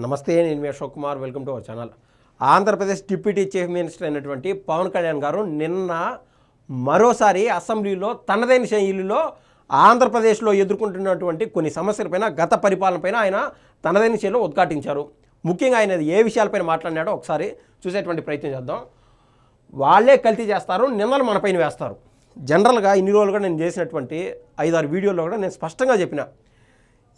నమస్తే, నేను మీ Ashok Kumar. Welcome to our channel. Andhra Pradesh deputy chief minister అయినటువంటి పవన్ కళ్యాణ్ గారు నిన్న మరోసారి అసెంబ్లీలో తనదైన శైలిలో ఆంధ్రప్రదేశ్లో ఎదుర్కొంటున్నటువంటి కొన్ని సమస్యలపైన, గత పరిపాలనపైన ఆయన తనదైన శైలిలో ఉద్ఘాటించారు. ముఖ్యంగా ఆయన ఏ విషయాలపైన మాట్లాడినాడో ఒకసారి చూసేటువంటి ప్రయత్నం చేద్దాం. వాళ్ళే కల్తీ చేస్తారు, నిన్నలు మనపైన వేస్తారు. జనరల్గా ఇన్ని రోజులుగా నేను చేసినటువంటి 5-6 వీడియోల్లో కూడా నేను స్పష్టంగా చెప్పిన,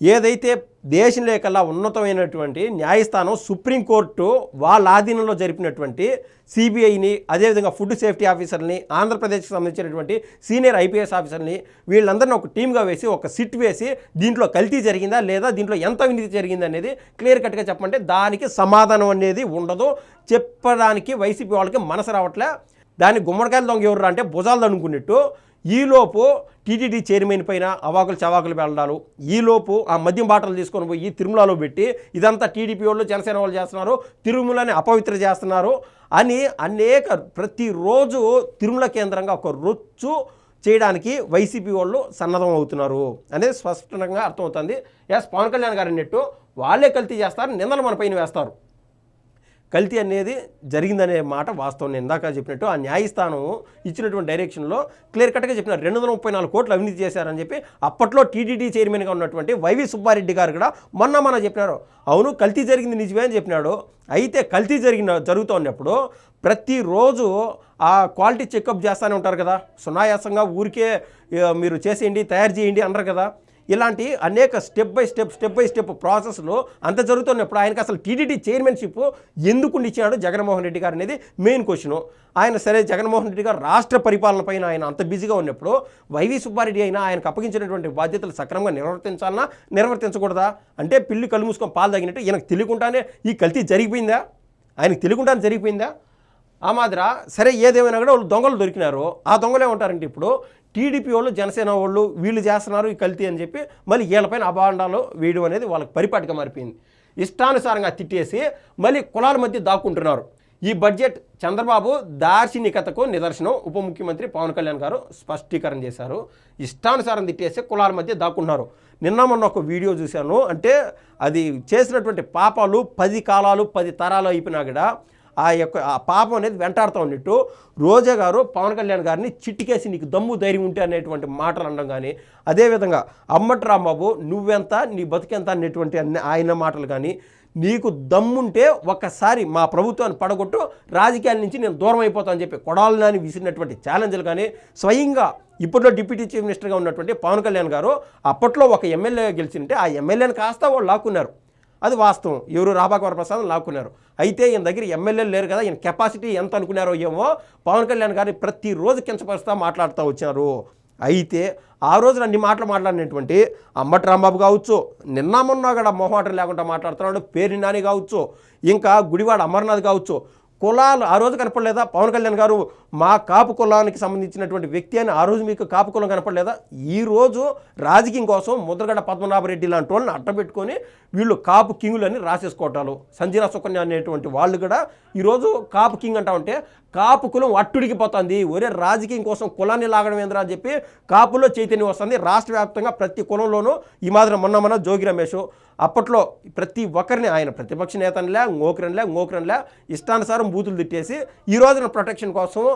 ఏదైతే దేశంలో కల్లా ఉన్నతమైనటువంటి న్యాయస్థానం సుప్రీంకోర్టు వాళ్ళ ఆధీనంలో జరిపినటువంటి సిబిఐని, అదేవిధంగా ఫుడ్ సేఫ్టీ ఆఫీసర్ని, ఆంధ్రప్రదేశ్కి సంబంధించినటువంటి సీనియర్ ఐపీఎస్ ఆఫీసర్ని, వీళ్ళందరినీ ఒక టీమ్గా వేసి ఒక సిట్ వేసి దీంట్లో కల్తీ జరిగిందా లేదా, దీంట్లో ఎంత అవినీతి జరిగింది అనేది క్లియర్ కట్గా చెప్పమంటే దానికి సమాధానం అనేది ఉండదు. చెప్పడానికి వైసీపీ వాళ్ళకి మనసు రావట్లే. దాన్ని గుమ్మడికాయలు దొంగ ఎవరు అంటే భుజాలు అనుకున్నట్టు ఈలోపు టీటీడీ చైర్మన్ పైన అవాకులు చవాకులు వెళ్ళడాలు, ఈలోపు ఆ మద్యం బాటలు తీసుకొని పోయి తిరుమలలో పెట్టి ఇదంతా టీడీపీ వాళ్ళు, జనసేన వాళ్ళు చేస్తున్నారు, తిరుమలని అపవిత్ర చేస్తున్నారు అని ప్రతిరోజు తిరుమల కేంద్రంగా ఒక రొచ్చు చేయడానికి వైసీపీ వాళ్ళు సన్నద్ధం అవుతున్నారు అనేది స్పష్టంగా అర్థమవుతుంది. పవన్ కళ్యాణ్ గారు అన్నట్టు వాళ్ళే కల్తీ చేస్తారు, నిందలు మన పైన వేస్తారు. కల్తీ అనేది జరిగిందనే మాట వాస్తవం. నేను ఇందాక చెప్పినట్టు ఆ న్యాయస్థానం ఇచ్చినటువంటి డైరెక్షన్లో క్లియర్ కట్గా చెప్పినారు. 234 కోట్లు అవినీతి చేశారని చెప్పి అప్పట్లో టీటీడీ చైర్మన్గా ఉన్నటువంటి వైవి సుబ్బారెడ్డి గారు కూడా మొన్న చెప్పినారు, అవును కల్తీ జరిగింది నిజమే అని చెప్పినాడు. అయితే కల్తీ జరుగుతూ ఉన్నప్పుడు ప్రతిరోజు ఆ క్వాలిటీ చెకప్ చేస్తూనే ఉంటారు కదా, సునాయాసంగా ఊరికే మీరు చేసేయండి, తయారు చేయండి అనరు కదా. ఇలాంటి అనేక స్టెప్ బై స్టెప్ ప్రాసెస్లో అంత జరుగుతున్నప్పుడు ఆయనకు అసలు టీటీడీ చైర్మన్షిప్ ఎందుకు ఇచ్చినాడు జగన్మోహన్ రెడ్డి గారు అనేది మెయిన్ క్వశ్చను. ఆయన సరే జగన్మోహన్ రెడ్డి గారు రాష్ట్ర పరిపాలన పైన ఆయన అంత బిజీగా ఉన్నప్పుడు వైవి సుబ్బారెడ్డి అయినా ఆయనకు అప్పగించినటువంటి బాధ్యతలు సక్రమంగా నిర్వర్తించాలన్నా నిర్వర్తించకూడదా? అంటే పిల్లి కళ్ళు మూసుకొని పాలు తాగినట్టు ఈయనకు తెలియకుండానే ఈ కల్తీ జరిగిపోయిందా, ఆయనకు తెలియకుండానే జరిగిపోయిందా? ఆ మాదిర సరే ఏదేమైనా కూడా వాళ్ళు దొంగలు దొరికినారు. ఆ దొంగలు ఏమంటారంటే ఇప్పుడు టీడీపీ వాళ్ళు, జనసేన వాళ్ళు వీళ్ళు చేస్తున్నారు ఈ కల్తీ అని చెప్పి మళ్ళీ వీళ్ళపైన అభాండాలు వేయడం అనేది వాళ్ళకి పరిపాటిగా మారిపోయింది. ఇష్టానుసారంగా తిట్టేసి మళ్ళీ కులాల మధ్య దాక్కుంటున్నారు. ఈ బడ్జెట్ చంద్రబాబు దార్శనికతకు నిదర్శనం. ఉప ముఖ్యమంత్రి పవన్ కళ్యాణ్ గారు స్పష్టీకరణ చేశారు. ఇష్టానుసారం తిట్టేసి కులాల మధ్య దాక్కుంటున్నారు. మొన్న ఒక వీడియో చూశాను. అంటే అది చేసినటువంటి పాపాలు 10 కాలాలు 10 తరాలు అయిపోయినా కూడా ఆ పాపం అనేది వెంటాడుతూ ఉన్నట్టు రోజా గారు పవన్ కళ్యాణ్ గారిని చిట్టికేసి నీకు దమ్ము ధైర్యం ఉంటే అనేటువంటి మాటలు అనడం కానీ, అదేవిధంగా అమ్మటి రాంబాబు నువ్వెంత నీ బతుకెంత అనేటువంటి ఆయన మాటలు కానీ, నీకు దమ్ముంటే ఒక్కసారి మా ప్రభుత్వాన్ని పడగొట్టు, రాజకీయాల నుంచి నేను దూరం అయిపోతాను అని చెప్పి కొడాలని విసిరినటువంటి ఛాలెంజ్లు కానీ, స్వయంగా ఇప్పట్లో డిప్యూటీ చీఫ్ మినిస్టర్గా ఉన్నటువంటి పవన్ కళ్యాణ్ గారు అప్పట్లో ఒక ఎమ్మెల్యే గెలిచింటే ఆ ఎమ్మెల్యేని కాస్త వాళ్ళు లాక్కున్నారు. అది వాస్తవం. ఎవరు రాబాక వరప్రసాద్ లాక్కున్నారు. అయితే ఈయన దగ్గర ఎమ్మెల్యేలు లేరు కదా, ఈయన కెపాసిటీ ఎంత అనుకున్నారో ఏమో పవన్ కళ్యాణ్ గారిని ప్రతిరోజు కించపరుస్తూ మాట్లాడుతూ వచ్చారు. అయితే ఆ రోజు అన్ని మాటలు మాట్లాడినటువంటి అమ్మటి రాంబాబు కావచ్చు, మొన్న కూడా మొహమాటం లేకుండా మాట్లాడుతున్నాడు పేరు నాని కావచ్చు, ఇంకా గుడివాడ అమర్నాథ్ కావచ్చు, కులాలు ఆ రోజు కనపడలేదా? పవన్ కళ్యాణ్ గారు మా కాపు కులానికి సంబంధించినటువంటి వ్యక్తి అని ఆ రోజు మీకు కాపు కులం కనపడలేదా? ఈరోజు రాజకీయం కోసం ముద్రగడ పద్మనాభరెడ్డి లాంటి వాళ్ళని అట్టబెట్టుకొని వీళ్ళు కాపు కింగులని రాసేసుకోవటాలు, సంజీన సుకన్య అనేటువంటి వాళ్ళు కూడా ఈరోజు కాపు కింగ్ అంటా ఉంటే కాపు కులం అట్టుడికి పోతుంది. ఒరే రాజకీయం కోసం కులాన్ని లాగడం ఏంద్రా అని చెప్పి కాపుల్లో చైతన్యం వస్తుంది. రాష్ట్ర వ్యాప్తంగా ప్రతి కులంలోనూ ఈ మాదిరి మొన్న జోగి రమేష్ అప్పట్లో ప్రతి ఒక్కరిని ఆయన ప్రతిపక్ష నేతనిలే ngోకరనిలే ఇష్టానుసారం బూతులు తిట్టేసి ఈ రోజున ప్రొటెక్షన్ కోసం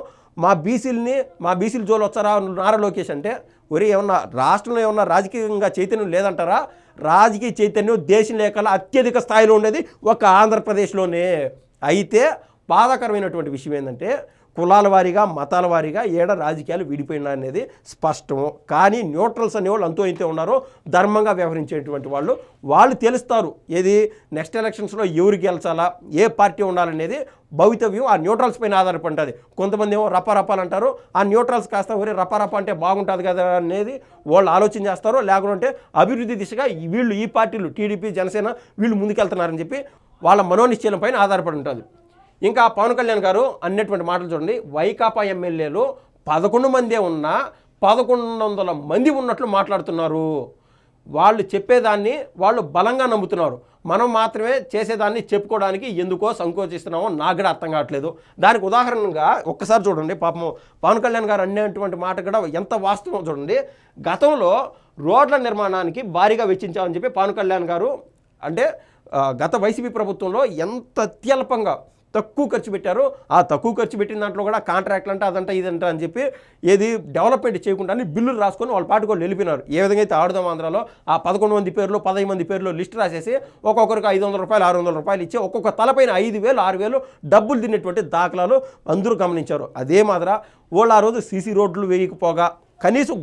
మా బీసీల జోలు వచ్చారా నారా లోకేష్ అంటే, ఒరే ఏమన్నా రాష్ట్రంలో ఏమన్నా రాజకీయంగా చైతన్యం లేదంటారా? రాజకీయ చైతన్యం దేశం లేకల్లా అత్యధిక స్థాయిలో ఉండేది ఒక ఆంధ్రప్రదేశ్లోనే. అయితే బాధాకరమైనటువంటి విషయం ఏంటంటే కులాల వారీగా, మతాల వారీగా రాజకీయాలు విడిపోయినా అనేది స్పష్టము. కానీ న్యూట్రల్స్ అనేవాళ్ళు అంతో ఇంతే ఉన్నారు. ధర్మంగా వ్యవహరించేటువంటి వాళ్ళు తెలుస్తారు ఏది నెక్స్ట్ ఎలక్షన్స్లో ఎవరు గెలిచాలా, ఏ పార్టీ ఉండాలనేది భవితవ్యం ఆ న్యూట్రల్స్ పైన ఆధారపడి ఉంటుంది. కొంతమంది ఏమో రపారపాలు అంటారు, ఆ న్యూట్రల్స్ కాస్త ఒరే రపారప అంటే బాగుంటుంది కదా అనేది వాళ్ళు ఆలోచన చేస్తారు. లేకుంటే అభివృద్ధి దిశగా వీళ్ళు ఈ పార్టీలు టీడీపీ, జనసేన వీళ్ళు ముందుకెళ్తున్నారని చెప్పి వాళ్ళ మనోనిశ్చయం పైన ఆధారపడి ఉంటుంది. ఇంకా పవన్ కళ్యాణ్ గారు అన్నటువంటి మాటలు చూడండి. వైకాపా ఎమ్మెల్యేలు 11 మందే ఉన్నా 1100 మంది ఉన్నట్లు మాట్లాడుతున్నారు. వాళ్ళు చెప్పేదాన్ని వాళ్ళు బలంగా నమ్ముతున్నారు. మనం మాత్రమే చేసేదాన్ని చెప్పుకోవడానికి ఎందుకో సంకోచిస్తున్నామో నాకు కూడా అర్థం కావట్లేదు. దానికి ఉదాహరణగా ఒక్కసారి చూడండి, పాపం పవన్ కళ్యాణ్ గారు అనేటువంటి మాట కూడా ఎంత వాస్తవం చూడండి. గతంలో రోడ్ల నిర్మాణానికి భారీగా వెచ్చించామని చెప్పి పవన్ కళ్యాణ్ గారు అంటే గత వైసీపీ ప్రభుత్వంలో ఎంత అత్యల్పంగా తక్కువ ఖర్చు పెట్టారు. ఆ తక్కువ ఖర్చు పెట్టిన దాంట్లో కూడా కాంట్రాక్ట్లు అంటే అదంట ఇదంట అని చెప్పి ఏది డెవలప్మెంట్ చేయకుండా బిల్లులు రాసుకొని వాళ్ళ పాటుకు వాళ్ళు వెళ్ళిపోయినారు. ఏ విధంగా అయితే ఆడుదాం ఆంధ్రాలో ఆ 11 మంది పేర్లు 15 మంది పేర్లు లిస్ట్ రాసేసి ఒక్కొక్కరికి 500 రూపాయలు 600 రూపాయలు ఇచ్చి ఒక్కొక్క తలపైన 5,000 6,000 డబ్బులు తినేటువంటి దాఖలాలు అందరూ గమనించారు. అదే మాదిరా వాళ్ళు ఆ రోజు సీసీ రోడ్లు వేయకపోగా కనీసం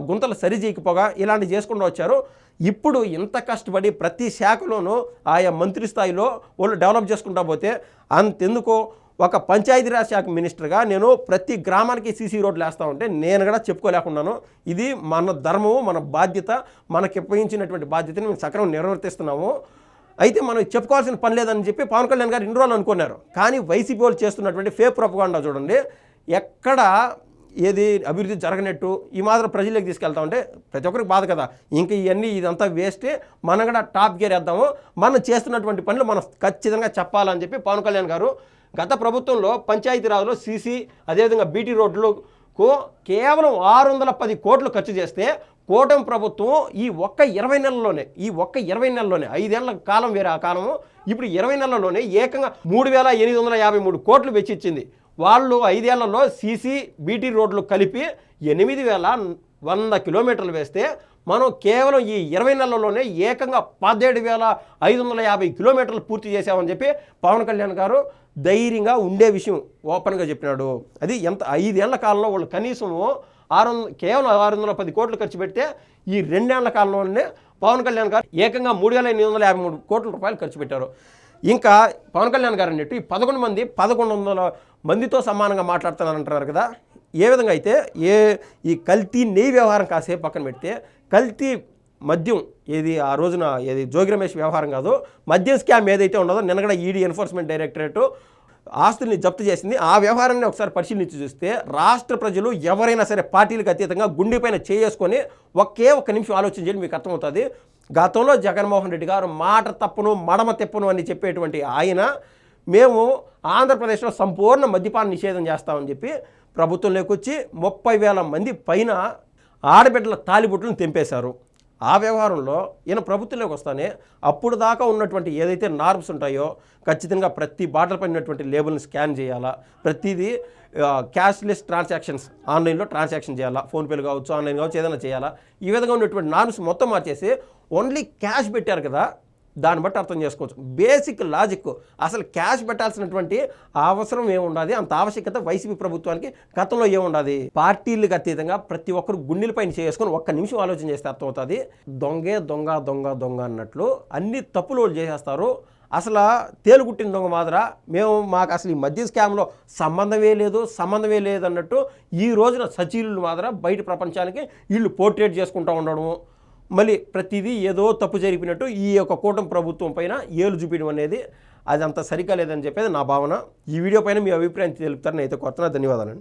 గుంతలు సరి చేయకపోగా ఇలాంటివి చేసుకుంటూ వచ్చారు. ఇప్పుడు ఇంత కష్టపడి ప్రతి శాఖలోనూ ఆయా మంత్రి స్థాయిలో వాళ్ళు డెవలప్ చేసుకుంటా పోతే అంతెందుకో ఒక పంచాయతీరాజ్ శాఖ మినిస్టర్గా నేను ప్రతి గ్రామానికి సీసీ రోడ్లు వేస్తా ఉంటే నేను కూడా చెప్పుకోలేకున్నాను. ఇది మన ధర్మము, మన బాధ్యత, మనకి అప్పగించినటువంటి బాధ్యతని మేము సక్రమంగా నిర్వర్తిస్తున్నాము. అయితే మనం చెప్పుకోవాల్సిన పని లేదని చెప్పి పవన్ కళ్యాణ్ గారు ఇన్ని రోజులు అనుకున్నారు. కానీ వైసీపీ వాళ్ళు చేస్తున్నటువంటి ఫేక్ ప్రొపగాండా చూడండి, ఎక్కడ ఏది అభివృద్ధి జరగనట్టు ఈ మాత్రం ప్రజలకు తీసుకెళ్తా ఉంటే ప్రతి ఒక్కరికి బాధ కదా. ఇంకా ఇదంతా వేస్టే, మనం కూడా టాప్ గేర్ వేద్దాము, మనం చేస్తున్నటువంటి పనులు మనం ఖచ్చితంగా చెప్పాలని చెప్పి పవన్ కళ్యాణ్ గారు గత ప్రభుత్వంలో పంచాయతీరాజ్లో సీసీ అదేవిధంగా బీటీ రోడ్లకు కేవలం 610 కోట్లు ఖర్చు చేస్తే కూటమి ప్రభుత్వం ఈ ఒక్క 20 నెలల్లోనే 5 ఏళ్ల కాలం వేరే ఆ కాలము, ఇప్పుడు 20 నెలల్లోనే ఏకంగా 3,853 కోట్లు వెచ్చించింది. వాళ్ళు 5 ఏళ్లలో సీసీ బీటీ రోడ్లు కలిపి 8,100 కిలోమీటర్లు వేస్తే మనం కేవలం ఈ 20 నెలల్లోనే ఏకంగా 17,550 కిలోమీటర్లు పూర్తి చేసామని చెప్పి పవన్ కళ్యాణ్ గారు ధైర్యంగా ఉండే విషయం ఓపెన్గా చెప్పినాడు. అది ఎంత 5 ఏళ్ల కాలంలో వాళ్ళు కనీసం కేవలం 610 కోట్లు ఖర్చు పెడితే ఈ 2 ఏళ్ల కాలంలోనే పవన్ కళ్యాణ్ గారు ఏకంగా 3,853 కోట్ల రూపాయలు ఖర్చు పెట్టారు. ఇంకా పవన్ కళ్యాణ్ గారు అన్నట్టు ఈ 11 మంది 1,100 మందితో సమానంగా మాట్లాడుతున్నారంటున్నారు కదా. ఏ విధంగా అయితే ఈ కల్తీ నెయ్యి వ్యవహారం కాసేపు పక్కన పెడితే కల్తీ మద్యం ఆ రోజున జోగి రమేష్ వ్యవహారం కాదు, మద్యం స్కామ్ ఏదైతే ఉండదో నిన్నగడ ఈడీ ఎన్ఫోర్స్మెంట్ డైరెక్టరేట్ ఆస్తుల్ని జప్తు చేసింది. ఆ వ్యవహారాన్ని ఒకసారి పరిశీలించి చూస్తే రాష్ట్ర ప్రజలు ఎవరైనా సరే పార్టీలకు అతీతంగా గుండెపైన చేసుకొని ఒక్క నిమిషం ఆలోచన చేయండి, మీకు అర్థమవుతుంది. గతంలో జగన్మోహన్ రెడ్డి గారు మాట తప్పును మడమ తెప్పును అని చెప్పేటువంటి ఆయన మేము ఆంధ్రప్రదేశ్లో సంపూర్ణ మద్యపాన నిషేధం చేస్తామని చెప్పి ప్రభుత్వంలోకి వచ్చి 30,000 మంది పైన ఆడబిడ్డల తాలిబుట్లను తెంపేశారు. ఆ వ్యవహారంలో ఈయన ప్రభుత్వంలోకి వస్తానే అప్పుడు దాకా ఉన్నటువంటి ఏదైతే నార్మ్స్ ఉంటాయో ఖచ్చితంగా ప్రతి బాటల్ పడినటువంటి లేబుల్ని స్కాన్ చేయాలా, ప్రతిదీ క్యాష్లెస్ ట్రాన్సాక్షన్స్ ఆన్లైన్లో ట్రాన్సాక్షన్ చేయాలా, ఫోన్పేలు కావచ్చు ఆన్లైన్ కావచ్చు ఏదైనా చేయాలా. ఈ విధంగా ఉన్నటువంటి నార్మ్స్ మొత్తం మార్చేసి ఓన్లీ క్యాష్ పెట్టారు కదా, దాన్ని బట్టి అర్థం చేసుకోవచ్చు. బేసిక్ లాజిక్ అసలు క్యాష్ పెట్టాల్సినటువంటి అవసరం ఏముండదు, అంత ఆవశ్యకత వైసీపీ ప్రభుత్వానికి గతంలో ఏముండదు. పార్టీలకు అతీతంగా ప్రతి ఒక్కరు గుండెలపైన చేసుకొని ఒక్క నిమిషం ఆలోచన చేస్తే అర్థమవుతుంది. దొంగే దొంగ దొంగ దొంగ అన్నట్లు అన్ని తప్పులు చేసేస్తారు. అసలు తేలుగుట్టిన దొంగ మాదిరా మాకు అసలు ఈ మద్య స్కామ్లో సంబంధమే లేదు అన్నట్టు ఈ రోజున సచీలు మాదిరా బయట ప్రపంచానికి వీళ్ళు పోర్ట్రేట్ చేసుకుంటూ ఉండడము, మళ్ళీ ప్రతిదీ ఏదో తప్పు జరిపినట్టు ఈ యొక్క కూటమి ప్రభుత్వం పైన ఏలు చూపించడం అనేది అది అంత సరిగా లేదని చెప్పేది నా భావన. ఈ వీడియో పైన మీ అభిప్రాయం తెలుపుతారని అయితే కొత్తగా ధన్యవాదాలండి.